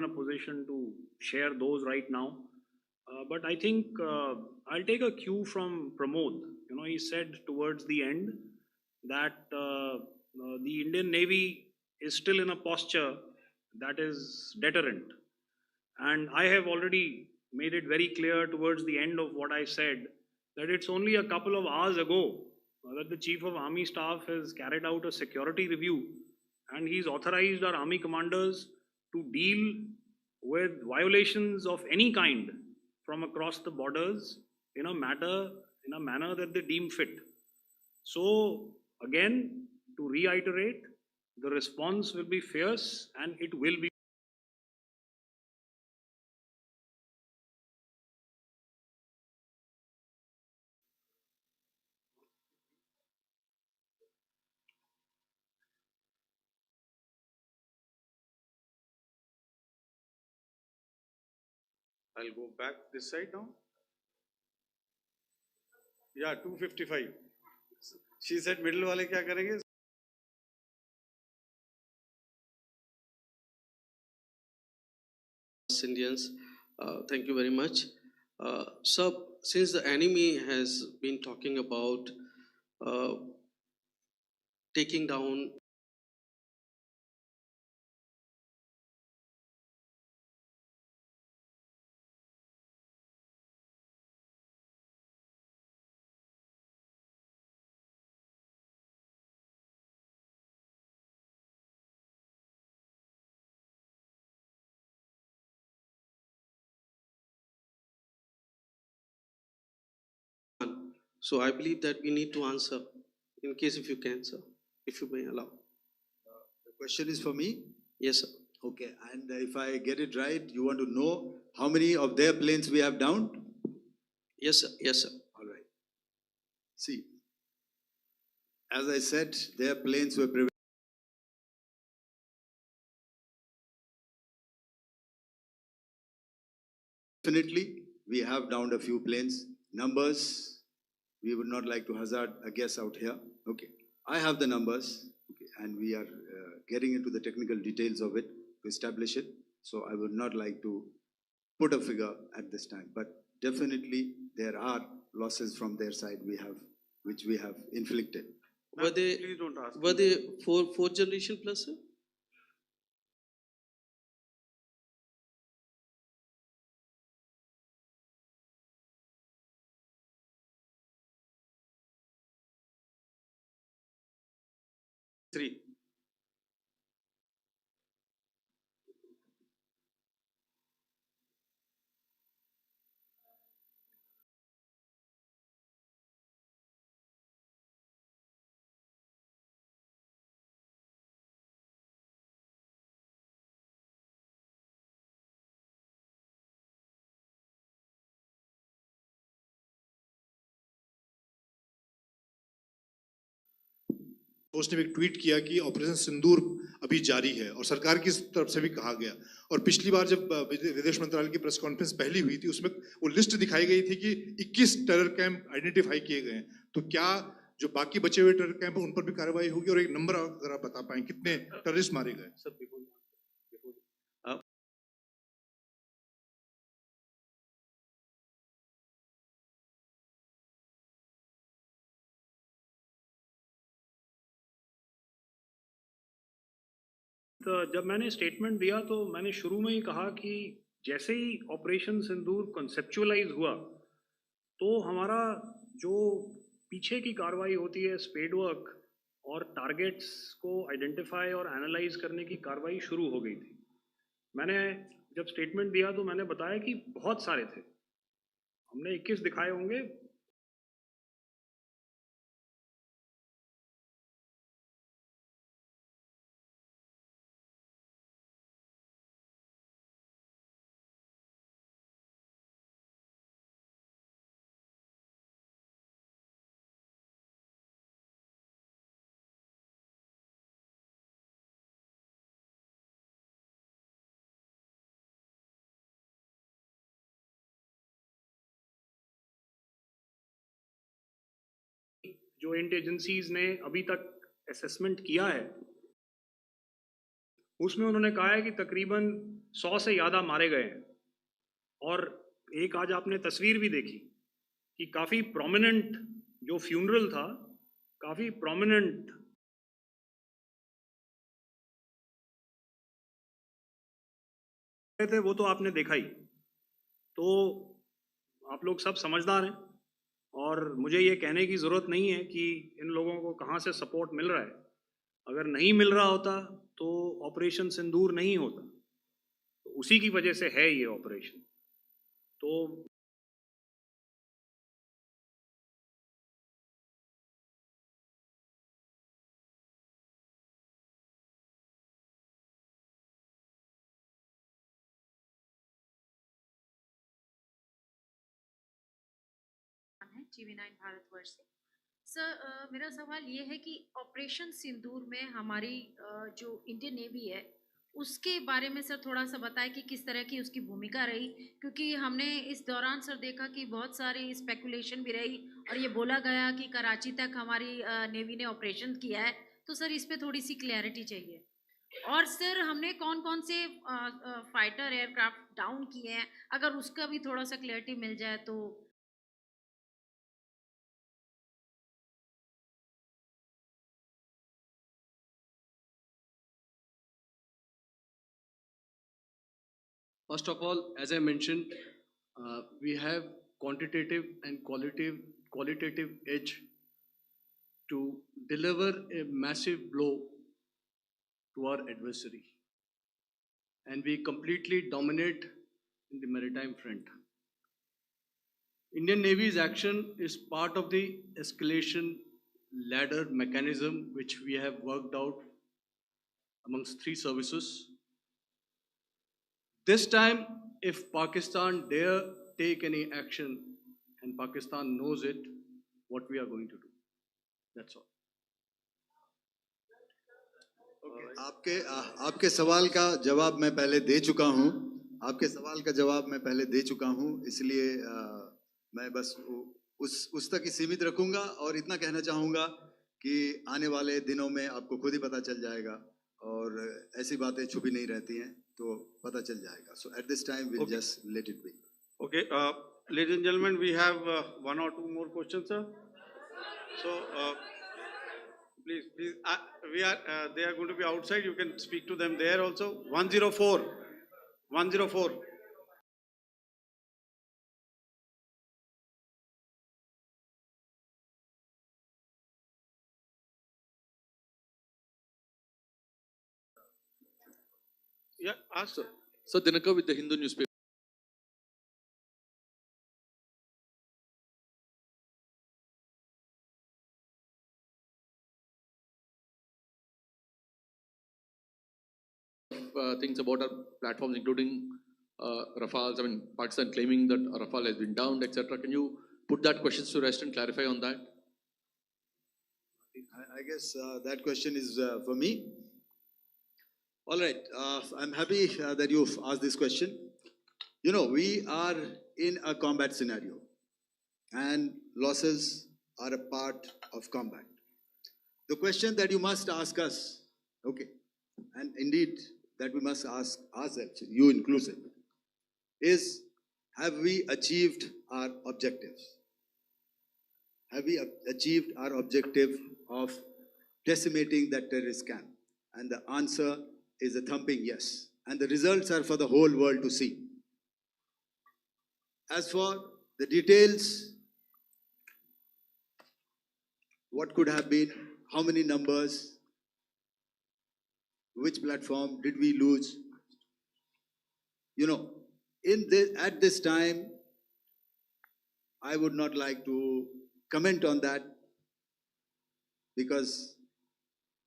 [SPEAKER 2] In a position to share those right now. But I think I'll take a cue from Pramod. You know, he said towards the end that the Indian Navy is still in a posture that is deterrent. And I have already made it very clear towards the end of what I said that it's only a couple of hours ago that the Chief of Army Staff has carried out a security review and he's authorized our army commanders to deal with violations of any kind from across the borders in a manner that they deem fit. So again, to reiterate, the response will be fierce and it will be.
[SPEAKER 1] I'll go back this side now. Yeah, 255. She said middle वाले क्या करेंगे?
[SPEAKER 6] Indians, thank you very much. Sir, since the enemy has been talking about taking down so I believe that we need to answer, in case if you can, sir, if you may allow.
[SPEAKER 3] The question is for me?
[SPEAKER 6] Yes, sir.
[SPEAKER 3] Okay, and if I get it right, you want to know how many of their planes we have downed?
[SPEAKER 6] Yes, sir. Yes, sir.
[SPEAKER 3] All right. See, as I said, their planes were definitely, we have downed a few planes. Numbers, we would not like to hazard a guess out here. Okay, I have the numbers, okay, and we are getting into the technical details of it to establish it. So I would not like to put a figure at this time, but definitely there are losses from their side which we have inflicted.
[SPEAKER 6] Were they,
[SPEAKER 1] Please don't ask.
[SPEAKER 6] were they fourth generation plus, sir?
[SPEAKER 1] Three.
[SPEAKER 8] Post ने एक tweet किया कि operation सिंदूर अभी जारी है और सरकार की तरफ से भी कहा गया। और पिछली बार जब विदेश मंत्रालय की प्रेस कॉन्फ्रेंस पहली हुई थी उसमें वो लिस्ट दिखाई गई थी कि 21 टेरर कैंप आइडेंटिफाई किए गए हैं। तो क्या जो बाकी बचे हुए टेरर कैंप उन पर भी कार्रवाई होगी, और एक नंबर अगर आप बता पाएं कितने टेररिस्ट मारे गए?
[SPEAKER 2] तो जब मैंने स्टेटमेंट दिया तो मैंने शुरू में ही कहा कि जैसे ही ऑपरेशन सिंदूर कॉन्सेप्चुअलाइज हुआ तो हमारा जो पीछे की कार्रवाई होती है स्पेड वर्क और टारगेट्स को आइडेंटिफाई और एनालाइज करने की कार्रवाई शुरू हो गई थी। मैंने जब स्टेटमेंट दिया तो मैंने बताया कि बहुत सारे थे, हमने 21 दिखाए होंगे। जो इंट एजेंसीज ने अभी तक असेसमेंट किया है उसमें उन्होंने कहा है कि तकरीबन 100 से ज़्यादा मारे गए हैं। और एक आज आपने तस्वीर भी देखी कि काफ़ी प्रोमिनेंट जो फ्यूनरल था, काफ़ी प्रोमिनेंट थे, वो तो आपने देखा ही। तो आप लोग सब समझदार हैं और मुझे ये कहने की ज़रूरत नहीं है कि इन लोगों को कहाँ से सपोर्ट मिल रहा है। अगर नहीं मिल रहा होता तो ऑपरेशन सिंदूर नहीं होता, तो उसी की वजह से है ये ऑपरेशन। तो
[SPEAKER 9] TV9 भारतवर्ष से। सर, मेरा सवाल ये है कि ऑपरेशन सिंदूर में हमारी जो इंडियन नेवी है उसके बारे में सर थोड़ा सा बताएं कि किस तरह की उसकी भूमिका रही, क्योंकि हमने इस दौरान सर देखा कि बहुत सारी स्पेकुलेशन भी रही और ये बोला गया कि कराची तक हमारी नेवी ने ऑपरेशन किया है। तो सर इस पे थोड़ी सी क्लैरिटी चाहिए। और सर हमने कौन कौन से फाइटर एयरक्राफ्ट डाउन किए हैं, अगर उसका भी थोड़ा सा क्लैरिटी मिल जाए तो।
[SPEAKER 4] First of all, as I mentioned, we have quantitative and qualitative edge to deliver a massive blow to our adversary, and we completely dominate in the maritime front. Indian Navy's action is part of the escalation ladder mechanism which we have worked out amongst 3 services. This time, if Pakistan dare take any action, and Pakistan knows it, what we are going to do. That's all.
[SPEAKER 3] आपके सवाल का जवाब मैं पहले दे चुका हूं। आपके सवाल का जवाब मैं पहले दे चुका हूं, इसलिए मैं बस उस तक ही सीमित रखूंगा और इतना कहना चाहूंगा कि आने वाले दिनों में आपको खुद ही पता चल जाएगा और ऐसी बातें छुपी नहीं रहती हैं, तो पता चल जाएगा। So at this time we'll just let it be.
[SPEAKER 1] Okay, ladies and gentlemen, we have one or two more questions, sir. So please, they are going to be outside. You can speak to them there also. 104, 104. Yeah, ask.
[SPEAKER 10] Sir, Dinakar with the Hindu newspaper. Things about our platforms, including Rafales. I mean, Pakistan claiming that Rafale has been downed, etc. Can you put that questions to rest and clarify on that?
[SPEAKER 3] I guess that question is for me. All right, I'm happy that you've asked this question. You know, we are in a combat scenario, and losses are a part of combat. The question that you must ask us, okay, and indeed that we must ask ourselves, you inclusive, is have we achieved our objectives? Have we achieved our objective of decimating that terrorist camp? And the answer is a thumping yes. And the results are for the whole world to see. As for the details, what could have been, how many numbers, which platform did we lose? You know, at this time, I would not like to comment on that because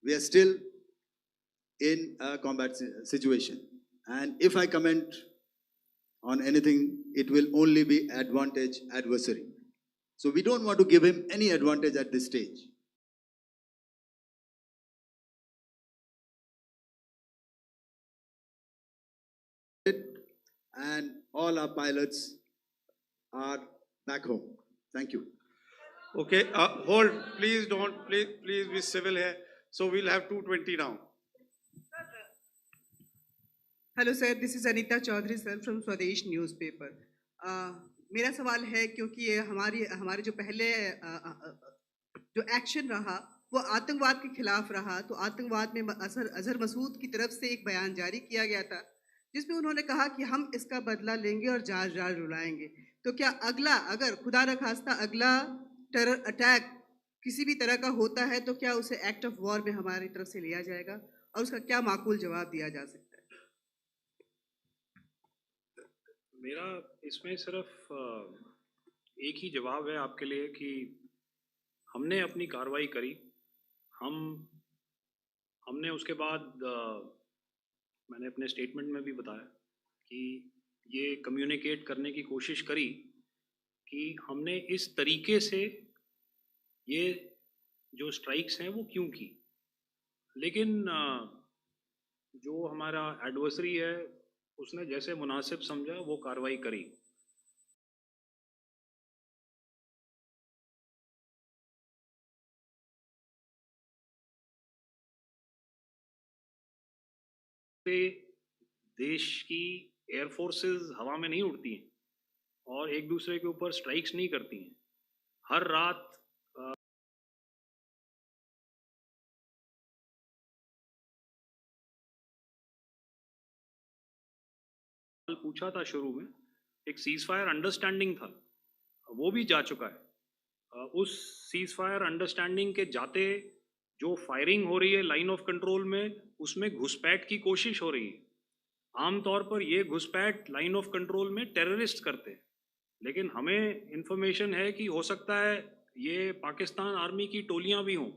[SPEAKER 3] we are still in a combat situation. And if I comment on anything, it will only be advantage adversary. So we don't want to give him any advantage at this stage. And all our pilots are back home. Thank you.
[SPEAKER 1] Okay, hold, please don't, please be civil here. So we'll have 220 now.
[SPEAKER 11] Hello sir, this is Anita Chaudhary sir from Swadesh newspaper. मेरा सवाल है क्योंकि ये हमारे जो पहले जो action रहा वो आतंकवाद के खिलाफ रहा, तो आतंकवाद में अजहर मसूद की तरफ से एक बयान जारी किया गया था जिसमें उन्होंने कहा कि हम इसका बदला लेंगे और जाल जाल रुलाएंगे। तो क्या अगला, अगर खुदा न खास्ता अगला टेरर अटैक किसी भी तरह का होता है तो क्या उसे एक्ट ऑफ वॉर में हमारी तरफ से लिया जाएगा और उसका क्या माकूल जवाब दिया जा सकता है?
[SPEAKER 2] मेरा इसमें सिर्फ एक ही जवाब है आपके लिए कि हमने अपनी कार्रवाई करी। हमने उसके बाद मैंने अपने स्टेटमेंट में भी बताया कि ये कम्युनिकेट करने की कोशिश करी कि हमने इस तरीके से ये जो स्ट्राइक्स हैं वो क्यों की। लेकिन जो हमारा एडवर्सरी है उसने जैसे मुनासिब समझा वो कार्रवाई करी। देश की एयरफोर्सेस हवा में नहीं उड़ती हैं और एक दूसरे के ऊपर स्ट्राइक्स नहीं करती हैं। हर रात पूछा था शुरू में, एक सीज फायर अंडरस्टैंडिंग था, वो भी जा चुका है। उस सीज फायर अंडरस्टैंडिंग के जाते जो फायरिंग हो रही है लाइन ऑफ कंट्रोल में, उसमें घुसपैठ की कोशिश हो रही है। आमतौर पर ये घुसपैठ लाइन ऑफ कंट्रोल में टेररिस्ट करते हैं, लेकिन हमें इंफॉर्मेशन है कि हो सकता है ये पाकिस्तान आर्मी की टोलियां भी हों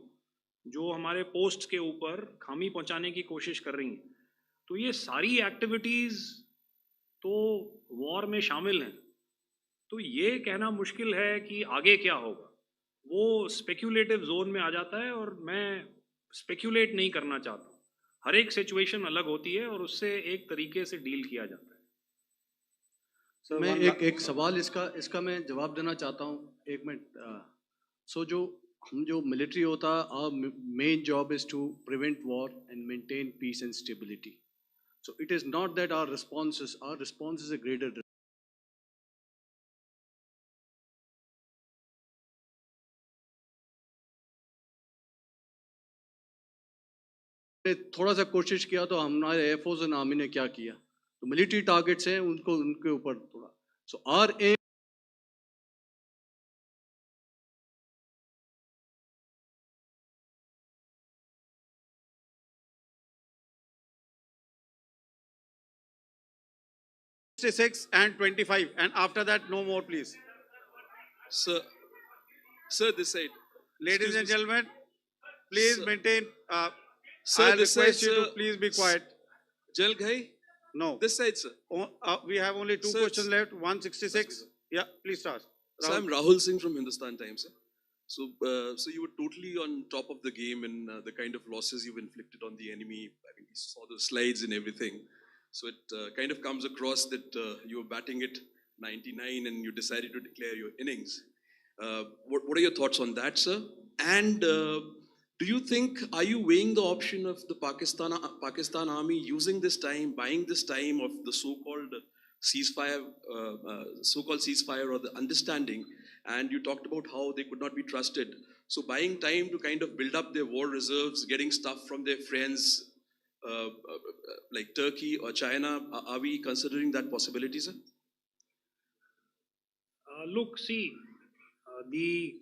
[SPEAKER 2] जो हमारे पोस्ट के ऊपर खामी पहुंचाने की कोशिश कर रही हैं। तो ये सारी एक्टिविटीज़ तो वॉर में शामिल हैं। तो ये कहना मुश्किल है कि आगे क्या होगा, वो स्पेक्यूलेटिव जोन में आ जाता है और मैं स्पेक्यूलेट नहीं करना चाहता। हर एक सिचुएशन अलग होती है और उससे एक तरीके से डील किया जाता है।
[SPEAKER 4] मैं एक सवाल इसका मैं जवाब देना चाहता हूँ, एक मिनट। सो जो मिलिट्री होता है, our main job is to prevent war and maintain peace and stability. So it is not that our response is a greater. थोड़ा सा कोशिश किया तो हमारे एयरफोर्स एंड आर्मी ने क्या किया, तो मिलिट्री टारगेट्स हैं उनके ऊपर थोड़ा। सो R M
[SPEAKER 1] and 25, and after that no more, please.
[SPEAKER 12] Sir, this side.
[SPEAKER 1] Ladies and gentlemen, please
[SPEAKER 12] Sir.
[SPEAKER 1] maintain.
[SPEAKER 12] Sir,
[SPEAKER 1] I'll
[SPEAKER 12] this
[SPEAKER 1] request
[SPEAKER 12] side,
[SPEAKER 1] you to
[SPEAKER 12] sir.
[SPEAKER 1] please be quiet.
[SPEAKER 12] Jal Ghai?
[SPEAKER 1] No.
[SPEAKER 12] This side, sir.
[SPEAKER 1] We have only two
[SPEAKER 12] Sir,
[SPEAKER 1] questions left. 166. Yeah, please start.
[SPEAKER 12] So
[SPEAKER 1] Rahul.
[SPEAKER 12] I'm Rahul Singh from Hindustan Times, sir. So you were totally on top of the game in the kind of losses you've inflicted on the enemy. I mean, we saw the slides and everything. So it kind of comes across that you were batting it 99 and you decided to declare your innings. What are your thoughts on that, sir? And do you think, are you weighing the option of the Pakistan army using this time, buying this time of the so-called ceasefire, or the understanding? And you talked about how they could not be trusted. So buying time to kind of build up their war reserves, getting stuff from their friends like Turkey or China, are we considering that possibility, sir?
[SPEAKER 2] Look, see, the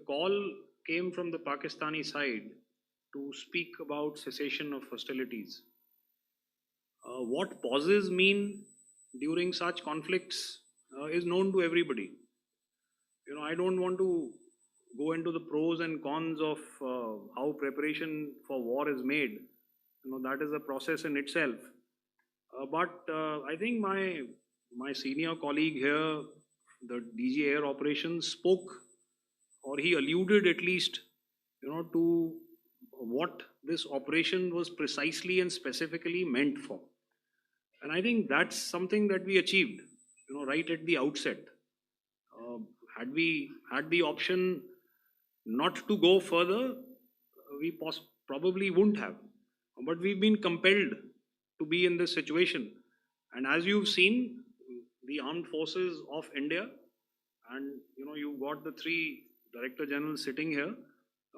[SPEAKER 2] call came from the Pakistani side to speak about cessation of hostilities. What pauses mean during such conflicts is known to everybody. You know, I don't want to go into the pros and cons of how preparation for war is made. You know, that is a process in itself. But I think my senior colleague here, the DG Air Operations, spoke, or he alluded at least, you know, to what this operation was precisely and specifically meant for. And I think that's something that we achieved, you know, right at the outset. Had we had the option not to go further, we probably wouldn't have. But we've been compelled to be in this situation. And as you've seen, the armed forces of India, and you know, you've got the three Director Generals sitting here,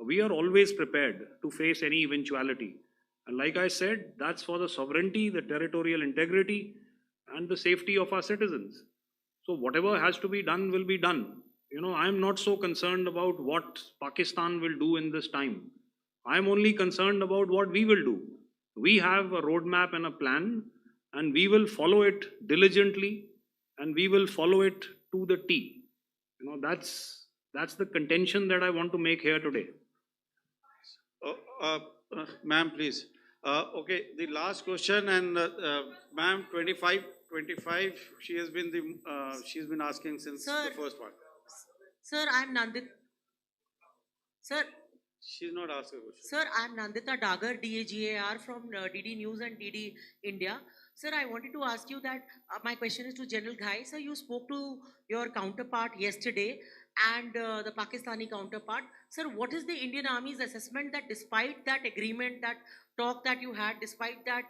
[SPEAKER 2] we are always prepared to face any eventuality. And like I said, that's for the sovereignty, the territorial integrity, and the safety of our citizens. So whatever has to be done will be done. You know, I'm not so concerned about what Pakistan will do in this time. I'm only concerned about what we will do. We have a roadmap and a plan, and we will follow it diligently, and we will follow it to the T. You know, that's the contention that I want to make here today.
[SPEAKER 1] Ma'am, please. Okay, the last question, and ma'am, 25, she has been asking since
[SPEAKER 13] Sir.
[SPEAKER 1] the first one.
[SPEAKER 13] Sir, I'm Nandita. Sir,
[SPEAKER 1] She's not asking a question.
[SPEAKER 13] Sir, I'm Nandita Dagar, DAGAR from DD News and DD India. Sir, I wanted to ask you that my question is to General Ghai. Sir, you spoke to your counterpart yesterday and the Pakistani counterpart. Sir, what is the Indian Army's assessment that despite that agreement, that talk that you had, despite that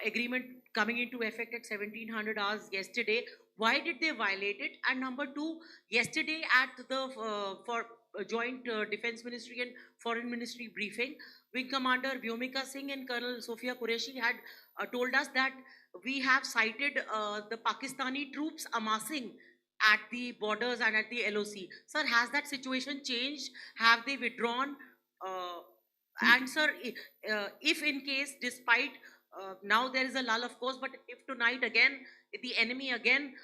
[SPEAKER 13] agreement coming into effect at 1700 hours yesterday, why did they violate it? And number two, yesterday at the joint Defense Ministry and Foreign Ministry briefing, Wing Commander Vyomika Singh and Colonel Sophia Qureshi had told us that we have cited the Pakistani troops amassing at the borders and at the LOC. Sir, has that situation changed? Have they withdrawn? And sir, if in case, despite now there is a lull, of course, but if tonight again, if the enemy again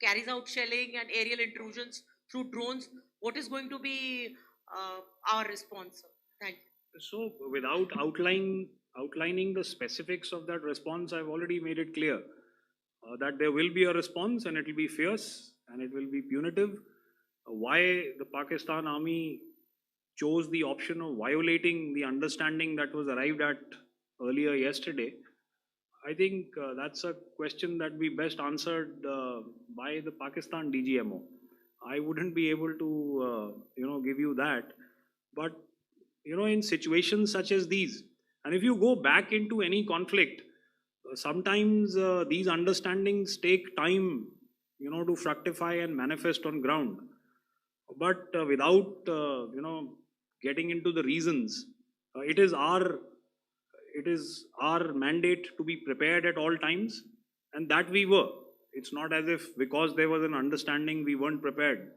[SPEAKER 13] carries out shelling and aerial intrusions through drones, what is going to be our response, sir? Thank you.
[SPEAKER 2] So without outlining the specifics of that response, I've already made it clear that there will be a response, and it will be fierce and it will be punitive. Why the Pakistan army chose the option of violating the understanding that was arrived at earlier yesterday, I think that's a question that we best answered by the Pakistan DGMO. I wouldn't be able to, give you that. But, in situations such as these, and if you go back into any conflict, sometimes these understandings take time, to fructify and manifest on ground. But without, getting into the reasons, it is our mandate to be prepared at all times, and that we were. It's not as if because there was an understanding we weren't prepared.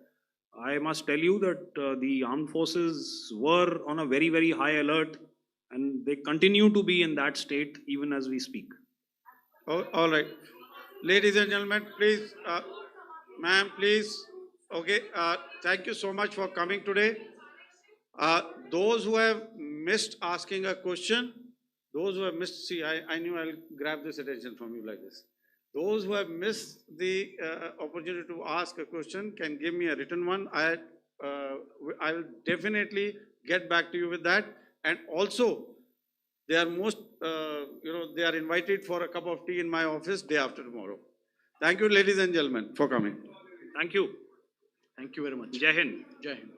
[SPEAKER 2] I must tell you that the armed forces were on a very, very high alert, and they continue to be in that state even as we speak.
[SPEAKER 1] Oh, all right. Ladies and gentlemen, please, ma'am, please. Okay, thank you so much for coming today. Those who have missed asking a question, those who have missed, see, I knew I'll grab this attention from you like this. Those who have missed the opportunity to ask a question can give me a written one. I will definitely get back to you with that. And also, they are they are invited for a cup of tea in my office day after tomorrow. Thank you, ladies and gentlemen, for coming.
[SPEAKER 2] Thank you.
[SPEAKER 4] Thank you very much.
[SPEAKER 2] Jai Hind.
[SPEAKER 4] Jai Hind.